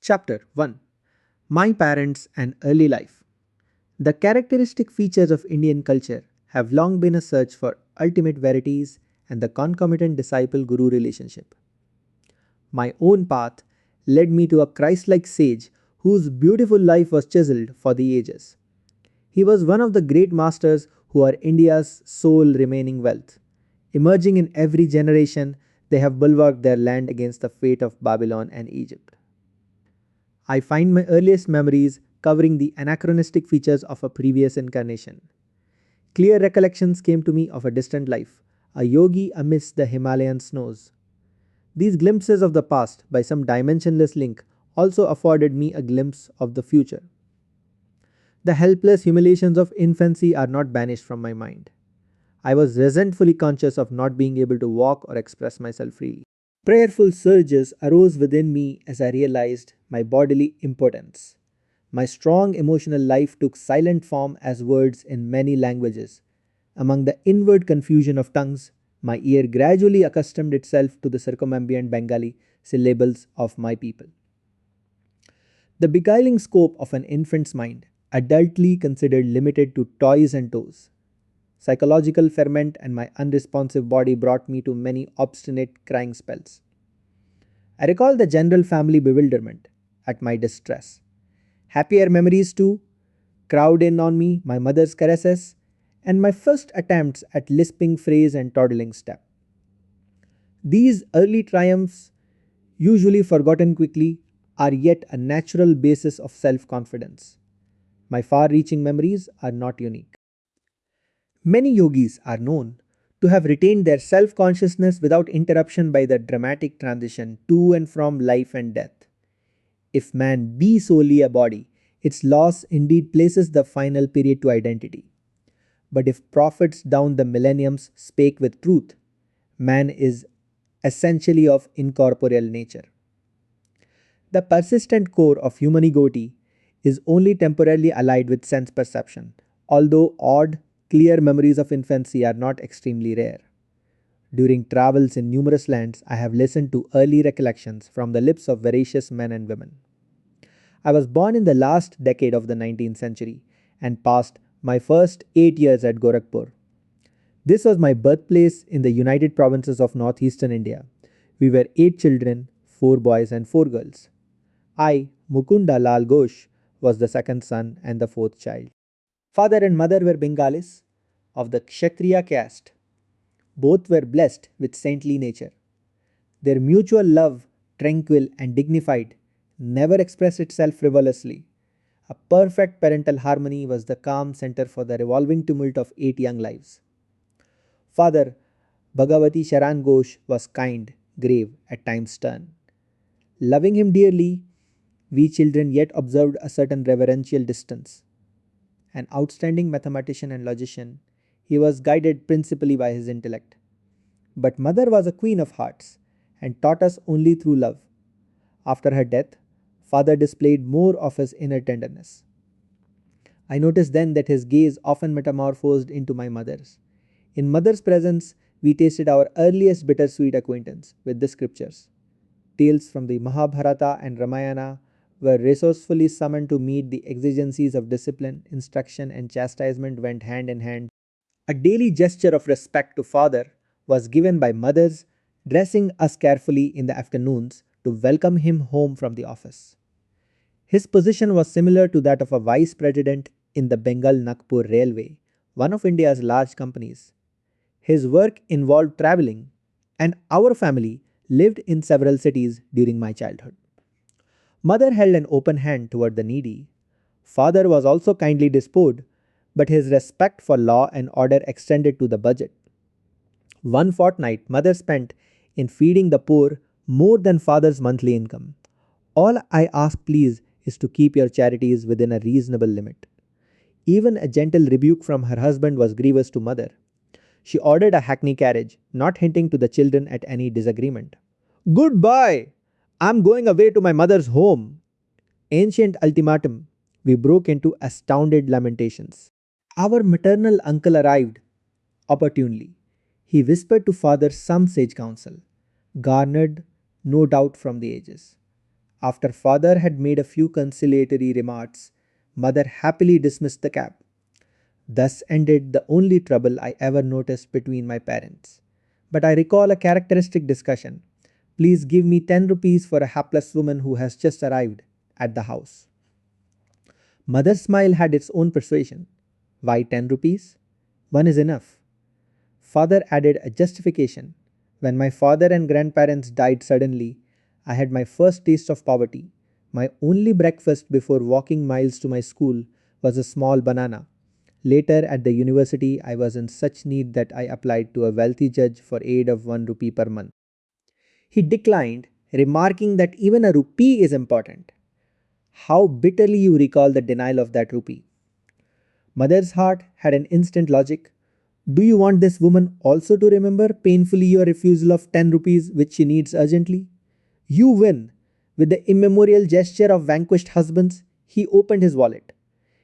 Chapter 1. My Parents and Early Life. The characteristic features of Indian culture have long been a search for ultimate verities and the concomitant disciple guru relationship. My own path led me to a Christ like sage whose beautiful life was chiseled for the ages. He was one of the great masters who are India's sole remaining wealth. Emerging in every generation, they have bulwarked their land against the fate of Babylon and Egypt. I find my earliest memories covering the anachronistic features of a previous incarnation. Clear recollections came to me of a distant life, a yogi amidst the Himalayan snows. These glimpses of the past, by some dimensionless link, also afforded me a glimpse of the future. The helpless humiliations of infancy are not banished from my mind. I was resentfully conscious of not being able to walk or express myself freely. Prayerful surges arose within me as I realized my bodily impotence. My strong emotional life took silent form as words in many languages. Among the inward confusion of tongues, my ear gradually accustomed itself to the circumambient Bengali syllables of my people. The beguiling scope of an infant's mind, adultly considered limited to toys and toes. Psychological ferment and my unresponsive body brought me to many obstinate crying spells. I recall the general family bewilderment at my distress. Happier memories too crowd in on me, my mother's caresses, and my first attempts at lisping phrase and toddling step. These early triumphs, usually forgotten quickly, are yet a natural basis of self confidence. My far reaching memories are not unique. Many yogis are known to have retained their self consciousness without interruption by the dramatic transition to and from life and death. If man be solely a body, its loss indeed places the final period to identity. But if prophets down the millenniums spake with truth, man is essentially of incorporeal nature. The persistent core of human egoity is only temporarily allied with sense perception, although odd, clear memories of infancy are not extremely rare. During travels in numerous lands, I have listened to early recollections from the lips of veracious men and women. I was born in the last decade of the 19th century and passed my first 8 years at Gorakhpur. This was my birthplace in the United Provinces of northeastern India. We were 8 children, 4 boys and 4 girls. I, Mukunda Lal Ghosh, was the second son and the fourth child. Father and mother were Bengalis of the Kshatriya caste. Both were blessed with saintly nature. Their mutual love, tranquil and dignified, never expressed itself frivolously. A perfect parental harmony was the calm center for the revolving tumult of 8 young lives. Father Bhagavati Sharan Ghosh was kind, grave, at times stern. Loving him dearly, we children yet observed a certain reverential distance. An outstanding mathematician and logician, he was guided principally by his intellect. But mother was a queen of hearts and taught us only through love. After her death, father displayed more of his inner tenderness. I noticed then that his gaze often metamorphosed into my mother's. In mother's presence, we tasted our earliest bittersweet acquaintance with the scriptures. Tales from the Mahabharata and Ramayana were resourcefully summoned to meet the exigencies of discipline, instruction, and chastisement went hand in hand. A daily gesture of respect to father was given by mothers dressing us carefully in the afternoons to welcome him home from the office. His position was similar to that of a vice president in the Bengal Nagpur Railway, one of India's large companies. His work involved traveling, and our family lived in several cities during my childhood. Mother held an open hand toward the needy. Father was also kindly disposed, but his respect for law and order extended to the budget. One fortnight mother spent in feeding the poor more than father's monthly income. All I ask, please, is to keep your charities within a reasonable limit. Even a gentle rebuke from her husband was grievous to mother. She ordered a hackney carriage, not hinting to the children at any disagreement. Goodbye! I'm going away to my mother's home. Ancient ultimatum, we broke into astounded lamentations. Our maternal uncle arrived opportunely. He whispered to father some sage counsel, garnered no doubt from the ages. After father had made a few conciliatory remarks, mother happily dismissed the cab. Thus ended the only trouble I ever noticed between my parents. But I recall a characteristic discussion. Please give me 10 rupees for a hapless woman who has just arrived at the house. Mother's smile had its own persuasion. Why 10 rupees? One is enough. Father added a justification. When my father and grandparents died suddenly, I had my first taste of poverty. My only breakfast before walking miles to my school was a small banana. Later at the university, I was in such need that I applied to a wealthy judge for aid of 1 rupee per month. He declined, remarking that even a rupee is important. How bitterly you recall the denial of that rupee. Mother's heart had an instant logic. Do you want this woman also to remember painfully your refusal of 10 rupees which she needs urgently? You win. With the immemorial gesture of vanquished husbands, he opened his wallet.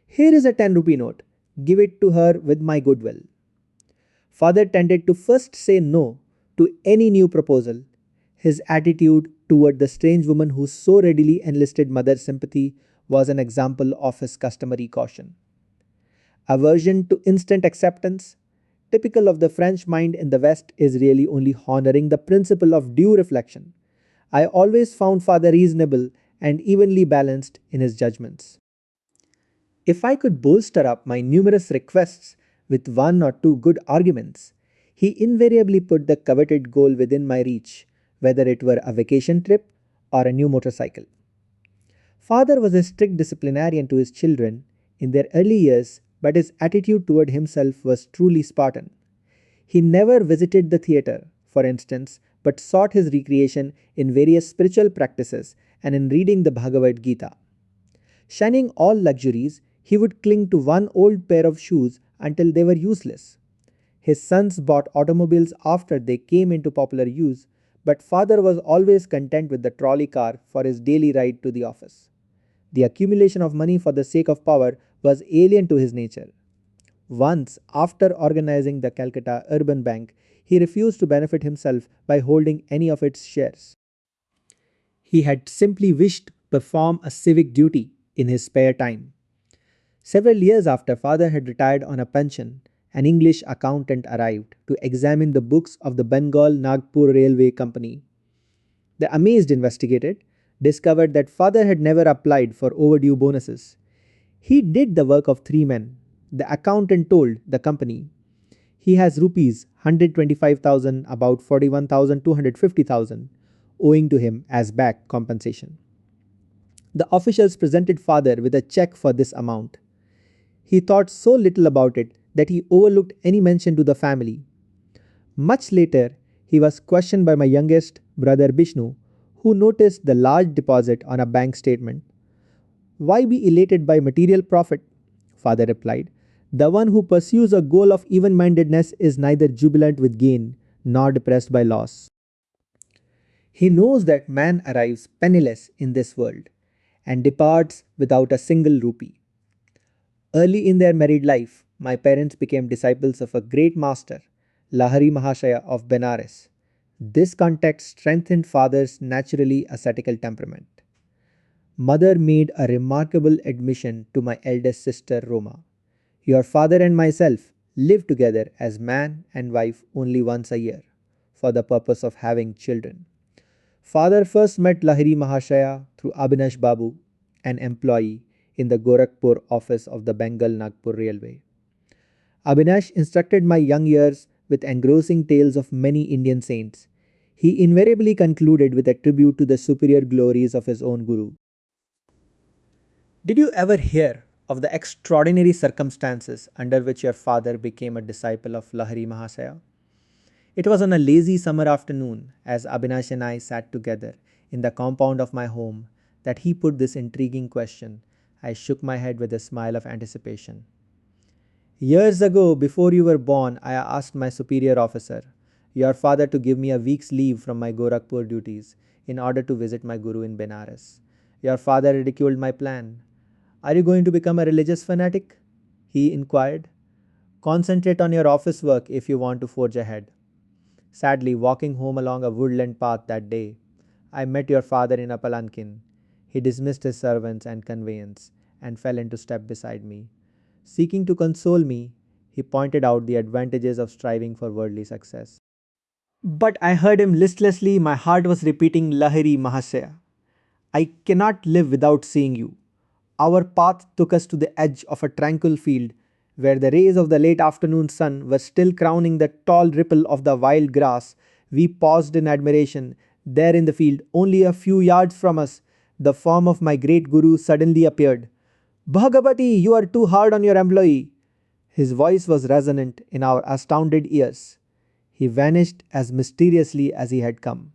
Here is a 10 rupee note. Give it to her with my goodwill. Father tended to first say no to any new proposal. His attitude toward the strange woman who so readily enlisted mother's sympathy was an example of his customary caution. Aversion to instant acceptance, typical of the French mind in the West, is really only honoring the principle of due reflection. I always found father reasonable and evenly balanced in his judgments. If I could bolster up my numerous requests with one or two good arguments, he invariably put the coveted goal within my reach, whether it were a vacation trip or a new motorcycle. Father was a strict disciplinarian to his children in their early years, but his attitude toward himself was truly Spartan. He never visited the theatre, for instance, but sought his recreation in various spiritual practices and in reading the Bhagavad Gita. Shunning all luxuries, he would cling to one old pair of shoes until they were useless. His sons bought automobiles after they came into popular use, but father was always content with the trolley car for his daily ride to the office. The accumulation of money for the sake of power was alien to his nature. Once, after organizing the Calcutta Urban Bank, he refused to benefit himself by holding any of its shares. He had simply wished to perform a civic duty in his spare time. Several years after father had retired on a pension, an English accountant arrived to examine the books of the Bengal Nagpur Railway Company. The amazed investigator discovered that father had never applied for overdue bonuses. He did the work of three men. The accountant told the company, he has rupees 125,000, about 41,250,000, owing to him as back compensation. The officials presented father with a check for this amount. He thought so little about it that he overlooked any mention to the family. Much later, he was questioned by my youngest brother Bishnu, who noticed the large deposit on a bank statement. Why be elated by material profit? Father replied. The one who pursues a goal of even mindedness is neither jubilant with gain nor depressed by loss. He knows that man arrives penniless in this world and departs without a single rupee. Early in their married life, my parents became disciples of a great master, Lahari Mahashaya of Benares. This context strengthened father's naturally ascetical temperament. Mother made a remarkable admission to my eldest sister Roma. Your father and myself live together as man and wife only once a year, for the purpose of having children. Father first met Lahiri Mahashaya through Abhinash Babu, an employee in the Gorakhpur office of the Bengal Nagpur Railway. Abhinash instructed my young years with engrossing tales of many Indian saints. He invariably concluded with a tribute to the superior glories of his own Guru. Did you ever hear of the extraordinary circumstances under which your father became a disciple of Lahiri Mahasaya? It was on a lazy summer afternoon, as Abhinash and I sat together in the compound of my home, that he put this intriguing question. I shook my head with a smile of anticipation. Years ago, before you were born, I asked my superior officer, your father, to give me a week's leave from my Gorakhpur duties in order to visit my Guru in Benares. Your father ridiculed my plan. Are you going to become a religious fanatic? He inquired. Concentrate on your office work if you want to forge ahead. Sadly, walking home along a woodland path that day, I met your father in a palanquin. He dismissed his servants and conveyance and fell into step beside me. Seeking to console me, he pointed out the advantages of striving for worldly success. But I heard him listlessly, my heart was repeating Lahiri Mahasaya. I cannot live without seeing you. Our path took us to the edge of a tranquil field where the rays of the late afternoon sun were still crowning the tall ripple of the wild grass. We paused in admiration. There in the field, only a few yards from us, the form of my great guru suddenly appeared. Bhagavati, you are too hard on your employee. His voice was resonant in our astounded ears. He vanished as mysteriously as he had come.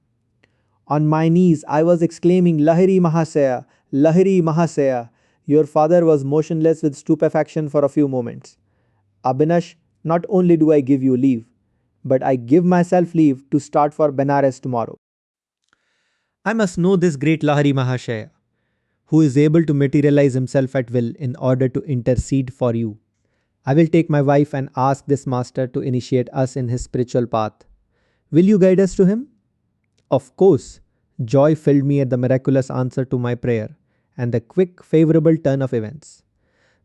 On my knees, I was exclaiming, Lahiri Mahasaya, Lahiri Mahasaya. Your father was motionless with stupefaction for a few moments. Abhinash, not only do I give you leave, but I give myself leave to start for Benares tomorrow. I must know this great Lahiri Mahashaya, who is able to materialize himself at will in order to intercede for you. I will take my wife and ask this master to initiate us in his spiritual path. Will you guide us to him? Of course. Joy filled me at the miraculous answer to my prayer and the quick, favorable turn of events.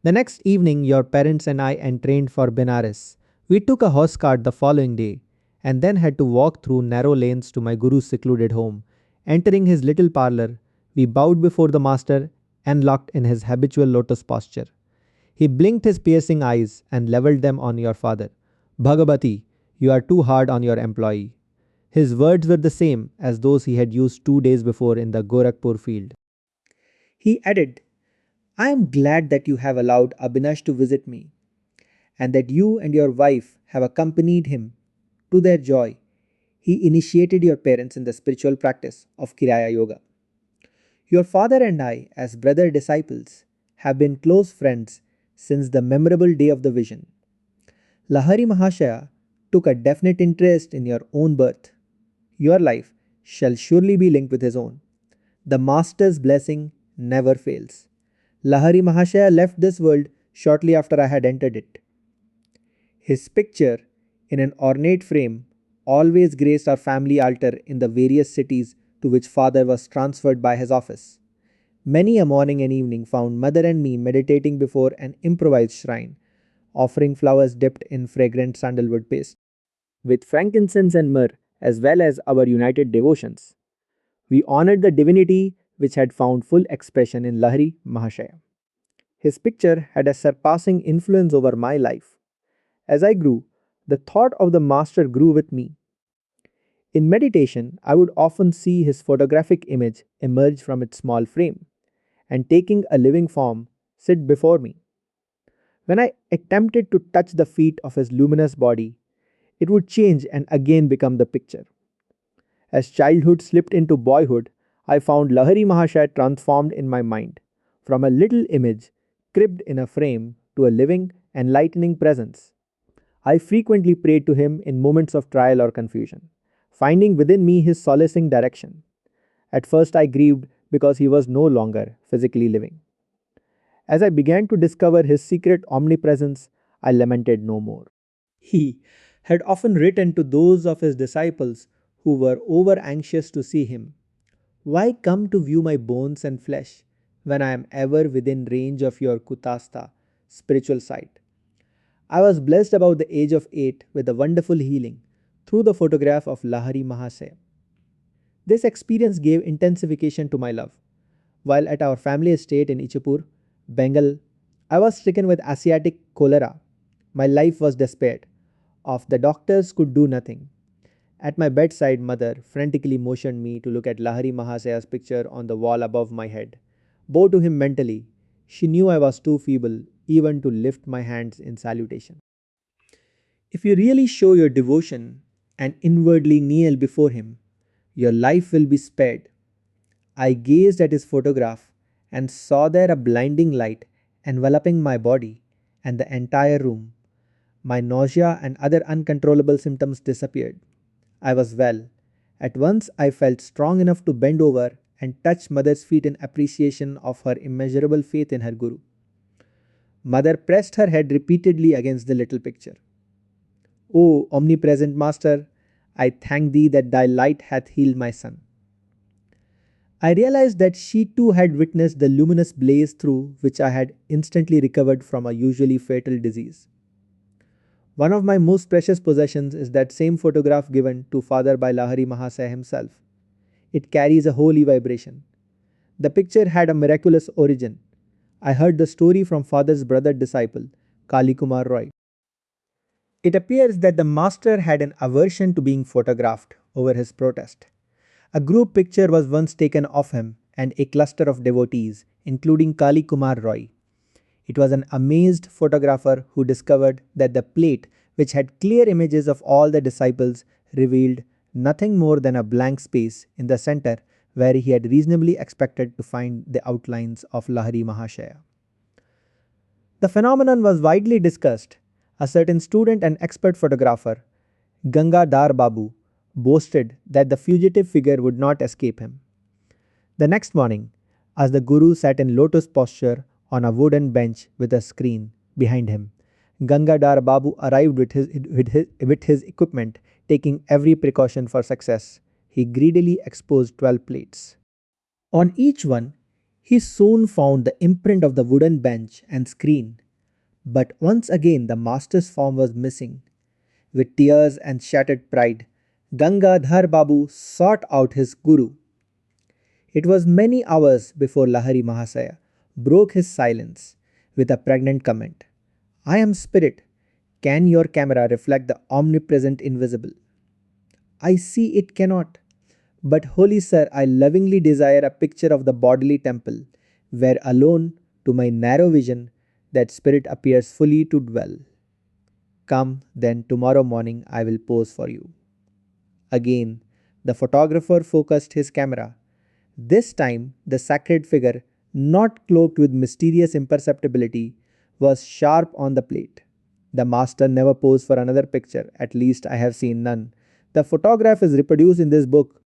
The next evening, your parents and I entrained for Benares. We took a horse cart the following day and then had to walk through narrow lanes to my guru's secluded home. Entering his little parlor, we bowed before the master and locked in his habitual lotus posture. He blinked his piercing eyes and leveled them on your father. Bhagavati, you are too hard on your employee. His words were the same as those he had used 2 days before in the Gorakhpur field. He added, I am glad that you have allowed Abhinash to visit me, and that you and your wife have accompanied him. To their joy, he initiated your parents in the spiritual practice of Kriya Yoga. Your father and I, as brother disciples, have been close friends since the memorable day of the vision. Lahari Mahashaya took a definite interest in your own birth. Your life shall surely be linked with his own. The Master's blessing never fails. Lahari Mahashaya left this world shortly after I had entered it. His picture, in an ornate frame, always graced our family altar in the various cities to which father was transferred by his office. Many a morning and evening found mother and me meditating before an improvised shrine, offering flowers dipped in fragrant sandalwood paste. With frankincense and myrrh, as well as our united devotions, we honored the divinity which had found full expression in Lahari Mahashaya. His picture had a surpassing influence over my life. As I grew, the thought of the Master grew with me. In meditation, I would often see his photographic image emerge from its small frame and, taking a living form, sit before me. When I attempted to touch the feet of his luminous body, it would change and again become the picture. As childhood slipped into boyhood, I found Lahari Mahashaya transformed in my mind, from a little image cribbed in a frame to a living, enlightening presence. I frequently prayed to him in moments of trial or confusion, finding within me his solacing direction. At first I grieved because he was no longer physically living. As I began to discover his secret omnipresence, I lamented no more. He had often written to those of his disciples who were over anxious to see him, why come to view my bones and flesh when I am ever within range of your Kutastha, spiritual sight? I was blessed about the age of 8 with a wonderful healing through the photograph of Lahari Mahasaya. This experience gave intensification to my love. While at our family estate in Ichapur, Bengal, I was stricken with Asiatic cholera. My life was despaired of. The doctors could do nothing. At my bedside, mother frantically motioned me to look at Lahari Mahasaya's picture on the wall above my head. Bow to him mentally. She knew I was too feeble even to lift my hands in salutation. If you really show your devotion and inwardly kneel before him, your life will be spared. I gazed at his photograph and saw there a blinding light enveloping my body and the entire room. My nausea and other uncontrollable symptoms disappeared. I was well. At once I felt strong enough to bend over and touch mother's feet in appreciation of her immeasurable faith in her guru. Mother pressed her head repeatedly against the little picture. O omnipresent Master, I thank thee that thy light hath healed my son. I realized that she too had witnessed the luminous blaze through which I had instantly recovered from a usually fatal disease. One of my most precious possessions is that same photograph given to Father by Lahari Mahasaya himself. It carries a holy vibration. The picture had a miraculous origin. I heard the story from Father's brother disciple, Kali Kumar Roy. It appears that the master had an aversion to being photographed over his protest. A group picture was once taken of him and a cluster of devotees, including Kali Kumar Roy. It was an amazed photographer who discovered that the plate, which had clear images of all the disciples, revealed nothing more than a blank space in the center where he had reasonably expected to find the outlines of Lahari Mahashaya. The phenomenon was widely discussed. A certain student and expert photographer, Ganga Dar Babu, boasted that the fugitive figure would not escape him. The next morning, as the Guru sat in lotus posture on a wooden bench with a screen behind him, Gangadhar Babu arrived with his equipment, taking every precaution for success. He greedily exposed 12 plates. On each one, he soon found the imprint of the wooden bench and screen. But once again, the master's form was missing. With tears and shattered pride, Gangadhar Babu sought out his Guru. It was many hours before Lahari Mahasaya broke his silence with a pregnant comment. I am spirit. Can your camera reflect the omnipresent invisible? I see it cannot. But holy sir, I lovingly desire a picture of the bodily temple, where alone, to my narrow vision, that spirit appears fully to dwell. Come, then tomorrow morning I will pose for you. Again, the photographer focused his camera. This time, the sacred figure, not cloaked with mysterious imperceptibility, was sharp on the plate. The master never posed for another picture, at least I have seen none. The photograph is reproduced in this book.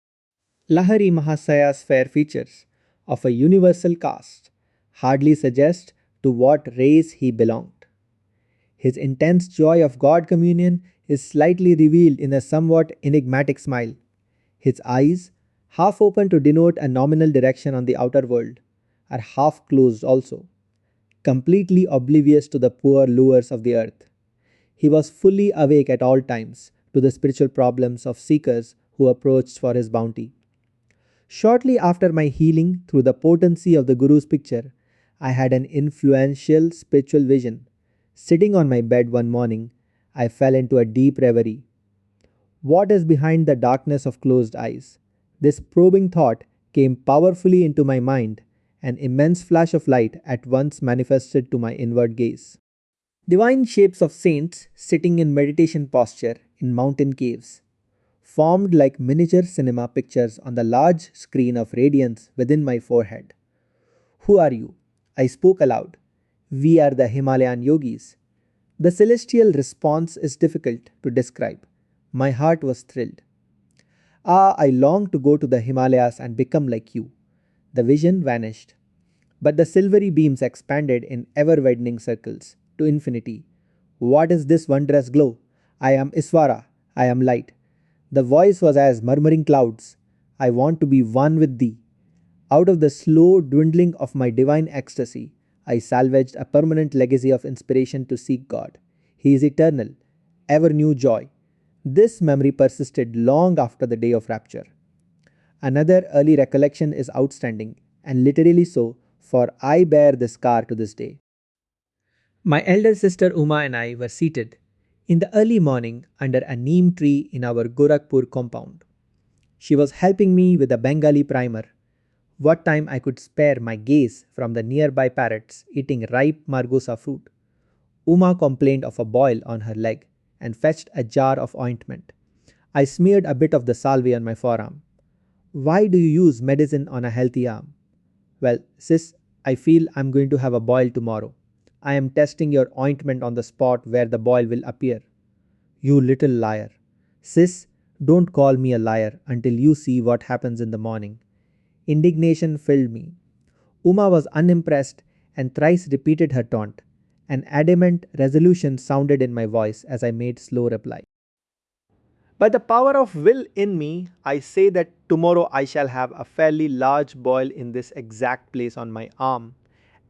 Lahari Mahasaya's fair features, of a universal caste, hardly suggest to what race he belonged. His intense joy of God communion is slightly revealed in a somewhat enigmatic smile. His eyes, half open to denote a nominal direction on the outer world, are half closed also, completely oblivious to the poor lures of the earth. He was fully awake at all times to the spiritual problems of seekers who approached for his bounty. Shortly after my healing through the potency of the Guru's picture, I had an influential spiritual vision. Sitting on my bed one morning, I fell into a deep reverie. What is behind the darkness of closed eyes? This probing thought came powerfully into my mind. An immense flash of light at once manifested to my inward gaze. Divine shapes of saints sitting in meditation posture in mountain caves formed like miniature cinema pictures on the large screen of radiance within my forehead. Who are you? I spoke aloud. We are the Himalayan yogis. The celestial response is difficult to describe. My heart was thrilled. Ah, I longed to go to the Himalayas and become like you. The vision vanished. But the silvery beams expanded in ever widening circles to infinity. What is this wondrous glow? I am Iswara. I am light. The voice was as murmuring clouds. I want to be one with thee. Out of the slow dwindling of my divine ecstasy, I salvaged a permanent legacy of inspiration to seek God. He is eternal, ever new joy. This memory persisted long after the day of rapture. Another early recollection is outstanding, and literally so, for I bear the scar to this day. My elder sister Uma and I were seated in the early morning under a neem tree in our Gorakhpur compound. She was helping me with a Bengali primer. What time I could spare my gaze from the nearby parrots eating ripe margosa fruit. Uma complained of a boil on her leg and fetched a jar of ointment. I smeared a bit of the salve on my forearm. Why do you use medicine on a healthy arm? Well, sis, I feel I'm going to have a boil tomorrow. I am testing your ointment on the spot where the boil will appear. You little liar. Sis, don't call me a liar until you see what happens in the morning. Indignation filled me. Uma was unimpressed and thrice repeated her taunt. An adamant resolution sounded in my voice as I made slow reply. By the power of will in me, I say that tomorrow I shall have a fairly large boil in this exact place on my arm,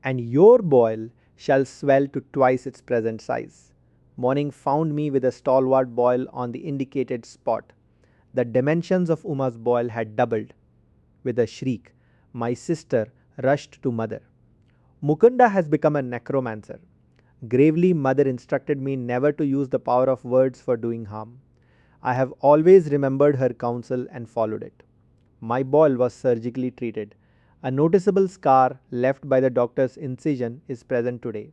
and your boil shall swell to twice its present size. Morning found me with a stalwart boil on the indicated spot. The dimensions of Uma's boil had doubled. With a shriek, my sister rushed to mother. Mukunda has become a necromancer. Gravely, mother instructed me never to use the power of words for doing harm. I have always remembered her counsel and followed it. My boil was surgically treated. A noticeable scar left by the doctor's incision is present today.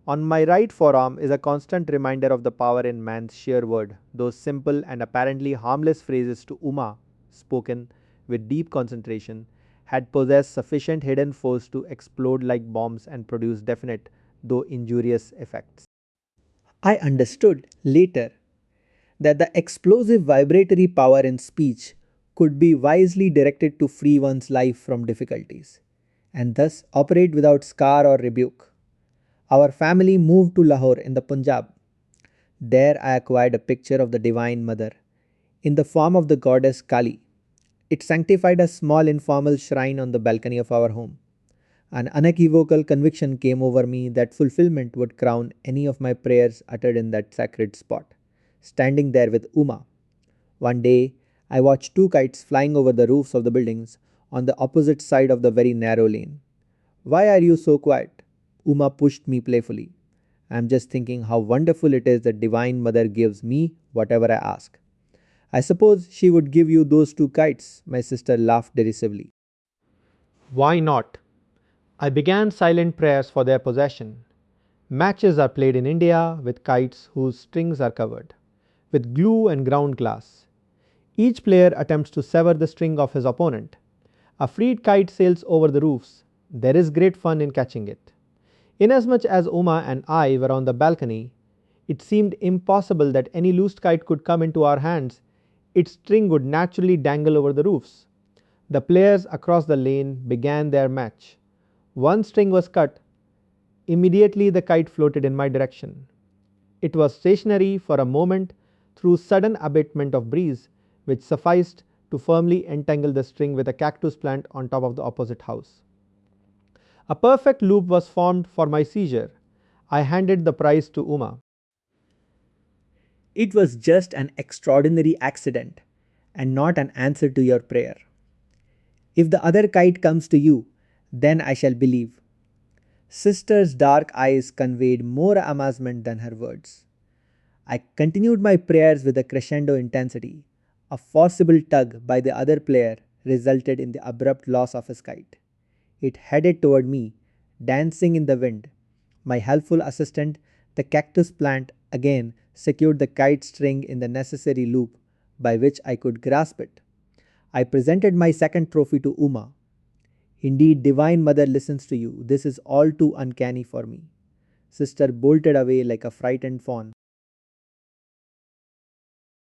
On my right forearm is a constant reminder of the power in man's sheer word, those simple and apparently harmless phrases to Uma, spoken with deep concentration, had possessed sufficient hidden force to explode like bombs and produce definite, though injurious, effects. I understood later that the explosive vibratory power in speech could be wisely directed to free one's life from difficulties, and thus operate without scar or rebuke. Our family moved to Lahore in the Punjab. There I acquired a picture of the Divine Mother in the form of the goddess Kali. It sanctified a small informal shrine on the balcony of our home. An unequivocal conviction came over me that fulfillment would crown any of my prayers uttered in that sacred spot. Standing there with Uma. One day, I watched two kites flying over the roofs of the buildings on the opposite side of the very narrow lane. Why are you so quiet? Uma pushed me playfully. I am just thinking how wonderful it is that Divine Mother gives me whatever I ask. I suppose she would give you those two kites, my sister laughed derisively. Why not? I began silent prayers for their possession. Matches are played in India with kites whose strings are covered with glue and ground glass. Each player attempts to sever the string of his opponent. A freed kite sails over the roofs. There is great fun in catching it. Inasmuch as Uma and I were on the balcony, it seemed impossible that any loose kite could come into our hands. Its string would naturally dangle over the roofs. The players across the lane began their match. One string was cut. Immediately the kite floated in my direction. It was stationary for a moment through sudden abatement of breeze, which sufficed to firmly entangle the string with a cactus plant on top of the opposite house. A perfect loop was formed for my seizure. I handed the prize to Uma. It was just an extraordinary accident and not an answer to your prayer. If the other kite comes to you, then I shall believe. Sister's dark eyes conveyed more amazement than her words. I continued my prayers with a crescendo intensity. A forcible tug by the other player resulted in the abrupt loss of his kite. It headed toward me, dancing in the wind. My helpful assistant, the cactus plant, again secured the kite string in the necessary loop by which I could grasp it. I presented my second trophy to Uma. Indeed, Divine Mother listens to you. This is all too uncanny for me. Sister bolted away like a frightened fawn.